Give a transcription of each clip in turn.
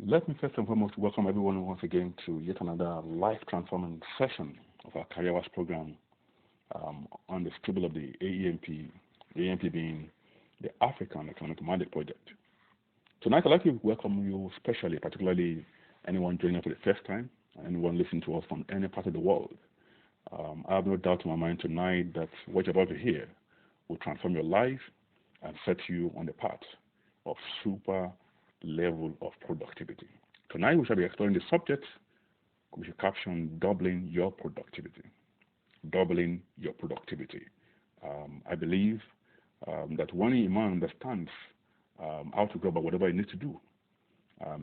Let me first and foremost welcome everyone once again to yet another life-transforming session of our Career Wars program on the scribble of the AEMP, AEMP being the African Economic Mandate Project. Tonight, I'd like to welcome you especially, particularly anyone joining us for the first time, and anyone listening to us from any part of the world. I have no doubt in my mind tonight that what you're about to hear will transform your life and set you on the path of super level of productivity. Tonight we shall be exploring the subject which is captioned Doubling Your Productivity. Doubling your productivity. I believe that when a man understands how to go about whatever he needs to do,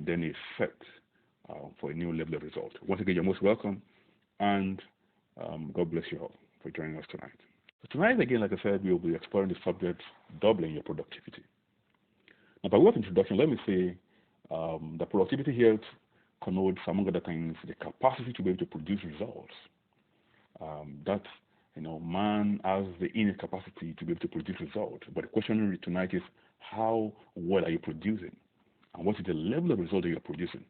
then he's set for a new level of result. Once again, you're most welcome, and God bless you all for joining us tonight. So tonight, again, like I said, we will be exploring the subject Doubling Your Productivity. Now, by way of introduction, let me say that productivity here connotes, among other things, the capacity to be able to produce results. Man has the innate capacity to be able to produce results. But the question tonight is, how well are you producing? And what is the level of result that you're producing?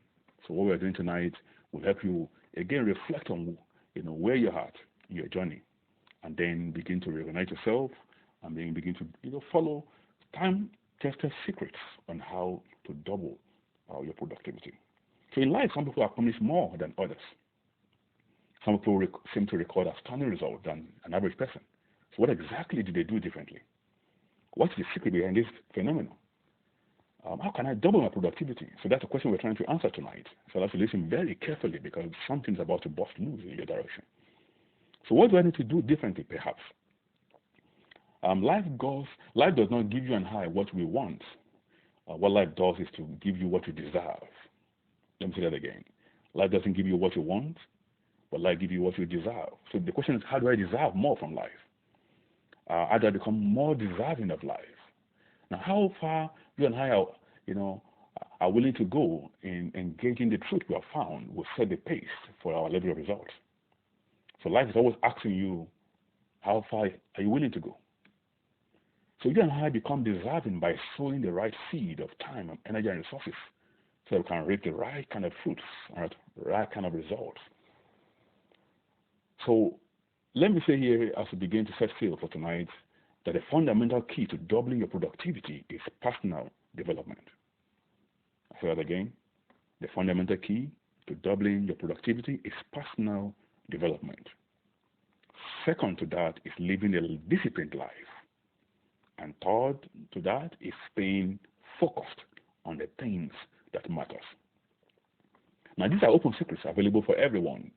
So what we're doing tonight will help you, again, reflect on where you're at in your journey, and then begin to reorganize yourself, and then begin to follow time-tested secrets on how to double your productivity. So in life, some people accomplish more than others. Some people seem to record outstanding results than an average person. So what exactly do they do differently? What's the secret behind this phenomenon? How can I double my productivity? So that's the question we're trying to answer tonight. So I have to listen very carefully because something's about to bust loose in your direction. So what do I need to do differently, perhaps? Life does not give you and I what we want. What life does is to give you what you deserve. Let me say that again. Life doesn't give you what you want, but life gives you what you deserve. So the question is, how do I deserve more from life? How do I become more deserving of life? Now, how far you and I are willing to go in engaging the truth we have found will set the pace for our level of results. So life is always asking you, how far are you willing to go? So you and I become deserving by sowing the right seed of time and energy and resources so we can reap the right kind of fruits, and right kind of results. So let me say here, as we begin to set sail for tonight, that the fundamental key to doubling your productivity is personal development. I say that again. The fundamental key to doubling your productivity is personal development. Second to that is living a disciplined life. And third to that is staying focused on the things that matters. Now, these are open secrets available for everyone.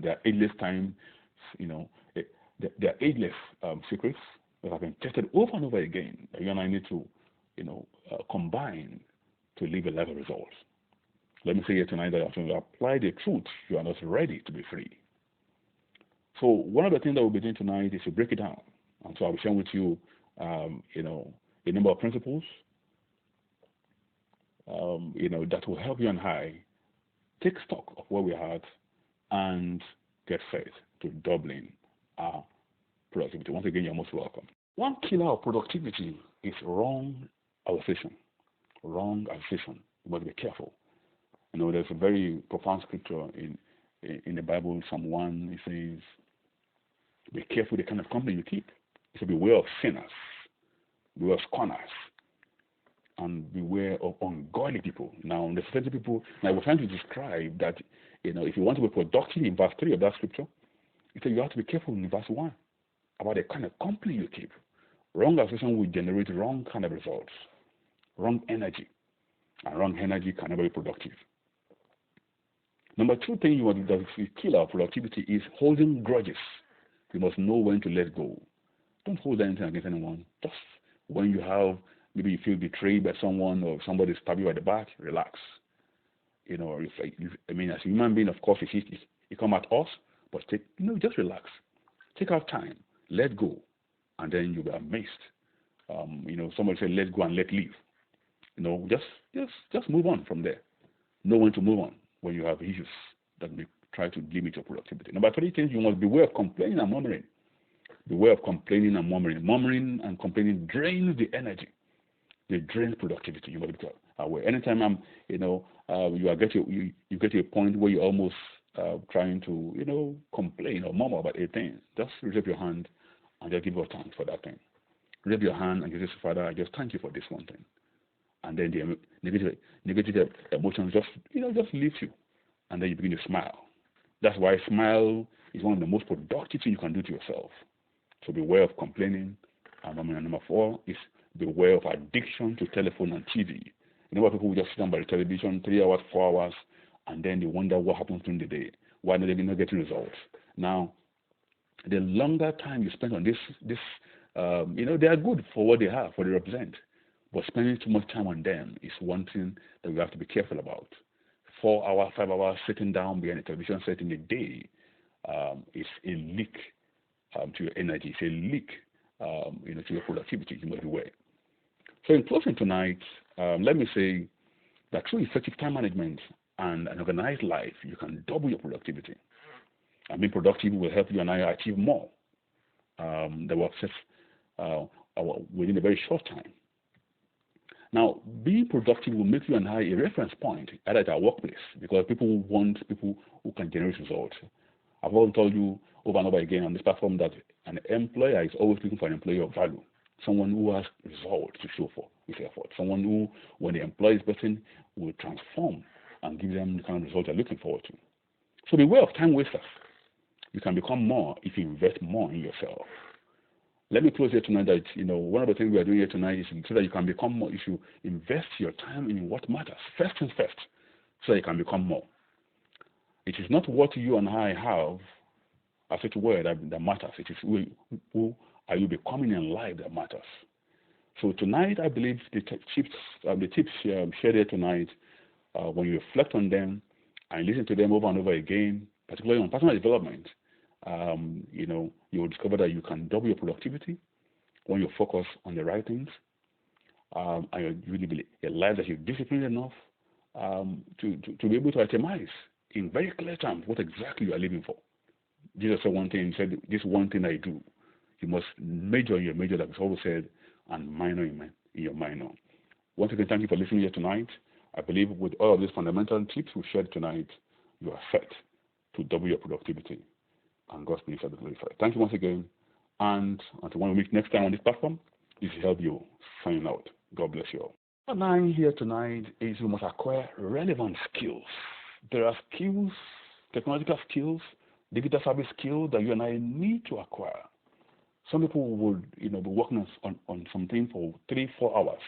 They are ageless they are ageless secrets that have been tested over and over again. You and I need to, combine to live a life of results. Let me say here tonight that after you apply the truth, you are not ready to be free. So one of the things that we'll be doing tonight is to break it down. And so I'll be sharing with you, a number of principles, that will help you and I take stock of where we are at and get set to doubling our productivity. Once again, you're most welcome. One killer of productivity is wrong allocation. Wrong allocation. You must be careful. There's a very profound scripture in the Bible, Psalm 1. It says, be careful the kind of company you keep. It says, beware of sinners, beware of scorners, and beware of ungodly people. Now, the certain people, we're trying to describe that, if you want to be productive in verse 3 of that scripture, it says you have to be careful in verse 1 about the kind of company you keep. Wrong association will generate wrong kind of results, wrong energy, and wrong energy can never be productive. Number two thing you want to do to kill our productivity is holding grudges. You must know when to let go. Don't hold anything against anyone. Just when maybe you feel betrayed by someone or somebody stab you at the back, relax. As a human being, of course, you come at us, but just relax. Take out time, let go, and then you'll be amazed. Somebody said, let go and let live. Just move on from there. Know when to move on when you have issues that may try to limit your productivity. Number 3 things, you must beware of complaining and murmuring. Beware of complaining and murmuring. Murmuring and complaining drains the energy. They drain productivity. You must be aware. Anytime you get to a point where you're almost trying to, complain or murmur about a thing, just raise up your hand and just give God thanks for that thing. Raise up your hand and just say, Father, I just thank you for this one thing. And then the negative emotions just leave you, and then you begin to smile. That's why smile is one of the most productive things you can do to yourself. So beware of complaining. And number 4 is beware of addiction to telephone and TV. You know what, people will just sit down by the television 3 hours, 4 hours, and then they wonder what happens during the day. Why are they not getting results? Now, the longer time you spend on this, they are good for what they have, what they represent. But spending too much time on them is one thing that we have to be careful about. 4 hours, 5 hours sitting down behind a television set in a day is a leak to your energy. It's a leak, to your productivity. You must be aware. So in closing tonight, let me say that through effective time management and an organized life, you can double your productivity. And being productive will help you and I achieve more than we access within a very short time. Now, being productive will make you and I a reference point either at our workplace, because people want people who can generate results. I've always told you over and over again on this platform that an employer is always looking for an employee of value, someone who has results to show for his effort, someone who, when the employee is person, will transform and give them the kind of results they're looking forward to. So beware of time wasters. You can become more if you invest more in yourself. Let me close here tonight that, one of the things we are doing here tonight is so that you can become more. If you invest your time in what matters, first things first, so that you can become more. It is not what you and I have, as it were, that matters. It is who are you becoming in life that matters. So tonight, I believe the tips shared here tonight, when you reflect on them and listen to them over and over again, particularly on personal development, you will discover that you can double your productivity when you focus on the right things, and you really believe a life that you're disciplined enough to be able to itemize in very clear terms what exactly you are living for. Jesus said one thing. He said, "This one thing I do, you must major in your major," like it's always said, and minor in your minor. Once again, thank you for listening here tonight. I believe with all of these fundamental tips we shared tonight, you are set to double your productivity, and God's name shall be glorified. Thank you once again, and until when we meet next time on this platform, this will help you signing out. God bless you all. What I'm here tonight is you must acquire relevant skills. There are skills, technological skills, digital service skills that you and I need to acquire. Some people would, be working on something for 3-4 hours,